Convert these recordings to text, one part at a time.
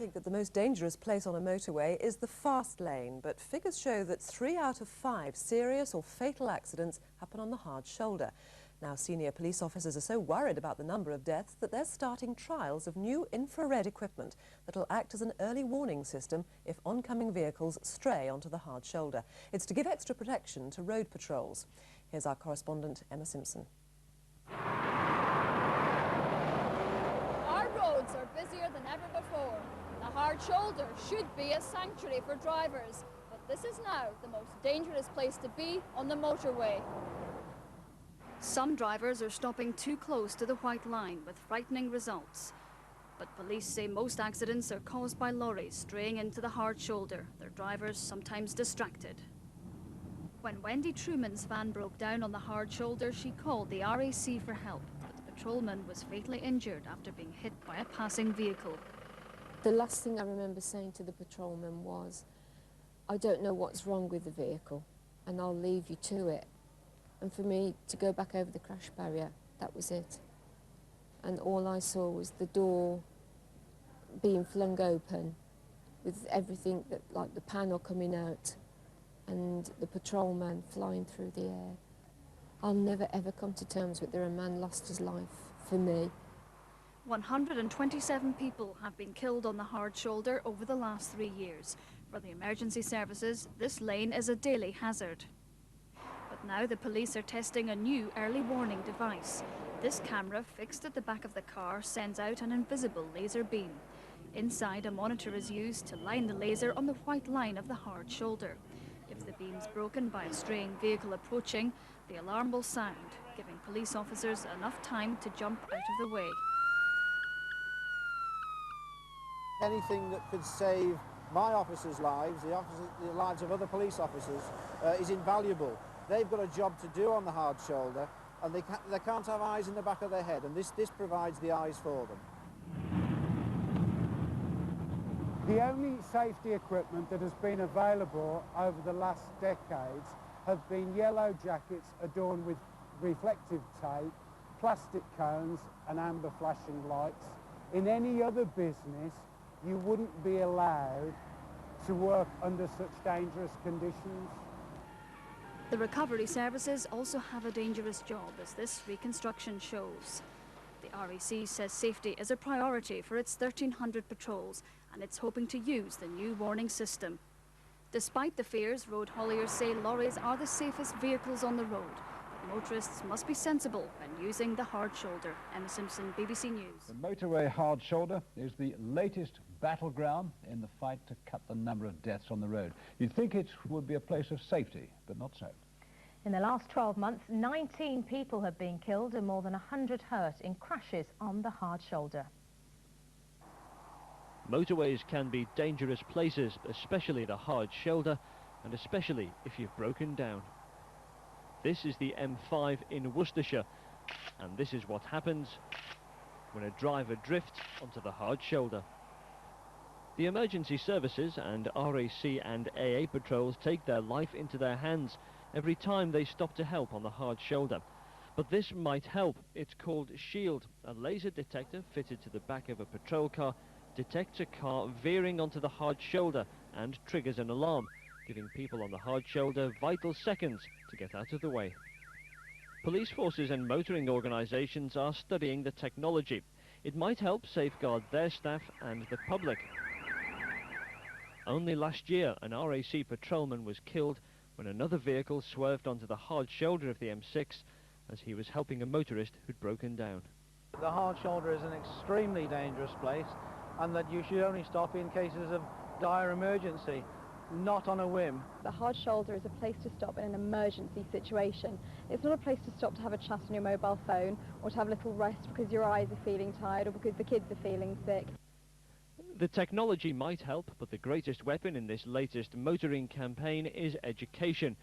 think that the most dangerous place on a motorway is the fast lane, but figures show that 3 out of 5 serious or fatal accidents happen on the hard shoulder. Now, senior police officers are so worried about the number of deaths that they're starting trials of new infrared equipment that will act as an early warning system if oncoming vehicles stray onto the hard shoulder. It's to give extra protection to road patrols. Here's our correspondent, Emma Simpson. Our roads are busier than ever before. The hard shoulder should be a sanctuary for drivers, but this is now the most dangerous place to be on the motorway. Some drivers are stopping too close to the white line with frightening results. But police say most accidents are caused by lorries straying into the hard shoulder, their drivers sometimes distracted. When Wendy Truman's van broke down on the hard shoulder, she called the RAC for help, but the patrolman was fatally injured after being hit by a passing vehicle. The last thing I remember saying to the patrolman was, "I don't know what's wrong with the vehicle, and I'll leave you to it." And for me to go back over the crash barrier, that was it. And all I saw was the door being flung open with everything, that, like the panel coming out and the patrolman flying through the air. I'll never ever come to terms with a man lost his life for me. 127 people have been killed on the hard shoulder over the last 3 years. For the emergency services, this lane is a daily hazard. But now the police are testing a new early warning device. This camera, fixed at the back of the car, sends out an invisible laser beam. Inside, a monitor is used to line the laser on the white line of the hard shoulder. If the beam's broken by a straying vehicle approaching, the alarm will sound, giving police officers enough time to jump out of the way. Anything that could save my officers' lives, the lives of other police officers, is invaluable. They've got a job to do on the hard shoulder, and they can't have eyes in the back of their head, and this provides the eyes for them. The only safety equipment that has been available over the last decades have been yellow jackets adorned with reflective tape, plastic cones and amber flashing lights. In any other business, you wouldn't be allowed to work under such dangerous conditions. The recovery services also have a dangerous job, as this reconstruction shows. The RAC says safety is a priority for its 1,300 patrols, and it's hoping to use the new warning system. Despite the fears, road hauliers say lorries are the safest vehicles on the road. But motorists must be sensible when using the hard shoulder. Emma Simpson, BBC News. The motorway hard shoulder is the latest battleground in the fight to cut the number of deaths on the road. You'd think it would be a place of safety, but not so. In the last 12 months, 19 people have been killed and more than 100 hurt in crashes on the hard shoulder. Motorways can be dangerous places, especially the hard shoulder, and especially if you've broken down. This is the M5 in Worcestershire, and this is what happens when a driver drifts onto the hard shoulder. The emergency services and RAC and AA patrols take their life into their hands every time they stop to help on the hard shoulder. But this might help. It's called SHIELD. A laser detector fitted to the back of a patrol car detects a car veering onto the hard shoulder and triggers an alarm, giving people on the hard shoulder vital seconds to get out of the way. Police forces and motoring organisations are studying the technology. It might help safeguard their staff and the public. Only last year, an RAC patrolman was killed when another vehicle swerved onto the hard shoulder of the M6 as he was helping a motorist who'd broken down. The hard shoulder is an extremely dangerous place, and that you should only stop in cases of dire emergency, not on a whim. The hard shoulder is a place to stop in an emergency situation. It's not a place to stop to have a chat on your mobile phone or to have a little rest because your eyes are feeling tired or because the kids are feeling sick. The technology might help, but the greatest weapon in this latest motoring campaign is education.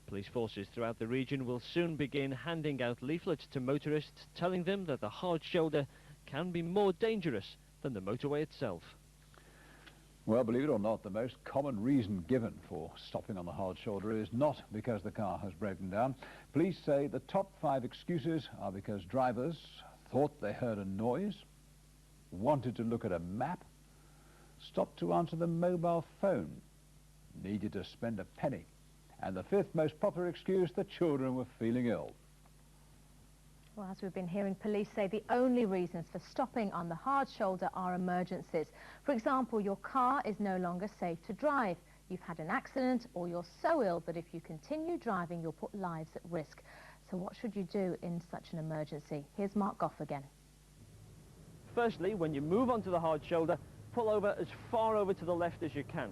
Police forces throughout the region will soon begin handing out leaflets to motorists telling them that the hard shoulder can be more dangerous than the motorway itself. Well, believe it or not, the most common reason given for stopping on the hard shoulder is not because the car has broken down. Police say the top 5 excuses are because drivers thought they heard a noise, wanted to look at a map, stopped to answer the mobile phone, needed to spend a penny. And the fifth most popular excuse, the children were feeling ill. Well, as we've been hearing, police say the only reasons for stopping on the hard shoulder are emergencies. For example, your car is no longer safe to drive. You've had an accident or you're so ill that if you continue driving, you'll put lives at risk. So what should you do in such an emergency? Here's Mark Goff again. Firstly, when you move onto the hard shoulder, pull over as far over to the left as you can.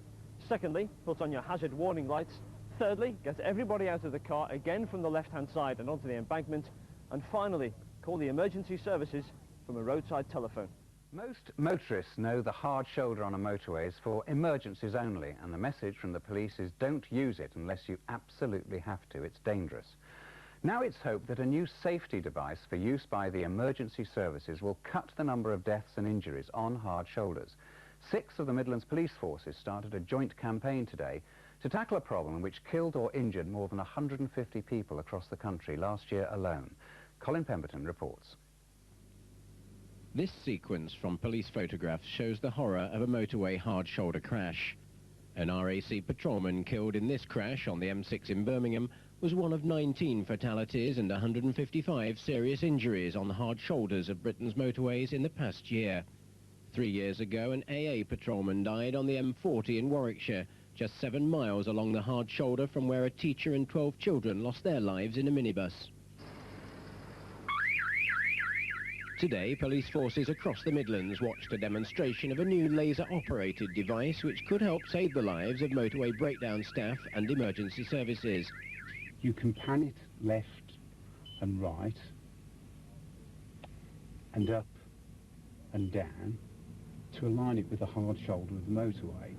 Secondly, put on your hazard warning lights. Thirdly, get everybody out of the car again from the left-hand side and onto the embankment. And finally, call the emergency services from a roadside telephone. Most motorists know the hard shoulder on a motorway is for emergencies only, and the message from the police is don't use it unless you absolutely have to. It's dangerous. Now it's hoped that a new safety device for use by the emergency services will cut the number of deaths and injuries on hard shoulders. 6 of the Midlands police forces started a joint campaign today to tackle a problem which killed or injured more than 150 people across the country last year alone. Colin Pemberton reports. This sequence from police photographs shows the horror of a motorway hard shoulder crash. An RAC patrolman killed in this crash on the M6 in Birmingham was one of 19 fatalities and 155 serious injuries on the hard shoulders of Britain's motorways in the past year. 3 years ago, an AA patrolman died on the M40 in Warwickshire, just 7 miles along the hard shoulder from where a teacher and 12 children lost their lives in a minibus. Today, police forces across the Midlands watched a demonstration of a new laser-operated device which could help save the lives of motorway breakdown staff and emergency services. You can pan it left and right and up and down to align it with the hard shoulder of the motorway.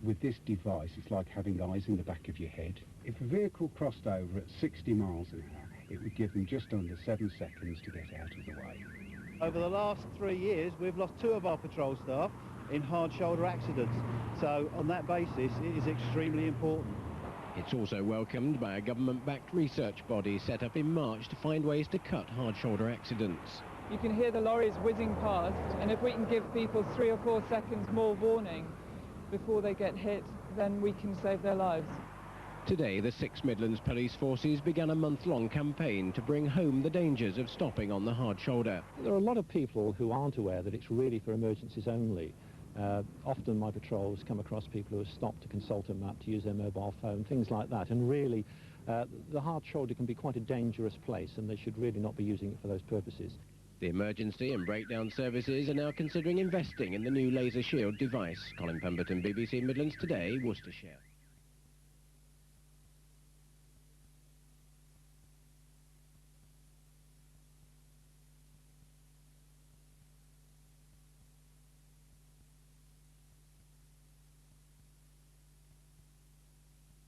With this device, it's like having eyes in the back of your head. If a vehicle crossed over at 60 miles an hour, it would give them just under 7 seconds to get out of the way. Over the last 3 years, we've lost 2 of our patrol staff in hard shoulder accidents. So on that basis, it is extremely important. It's also welcomed by a government-backed research body set up in March to find ways to cut hard shoulder accidents. You can hear the lorries whizzing past, and if we can give people 3 or 4 seconds more warning before they get hit, then we can save their lives. Today, the 6 Midlands police forces began a month-long campaign to bring home the dangers of stopping on the hard shoulder. There are a lot of people who aren't aware that it's really for emergencies only. Often my patrols come across people who have stopped to consult a map, to use their mobile phone, things like that, and really the hard shoulder can be quite a dangerous place, and they should really not be using it for those purposes. The emergency and breakdown services are now considering investing in the new laser shield device. Colin Pemberton, BBC Midlands Today, Worcestershire.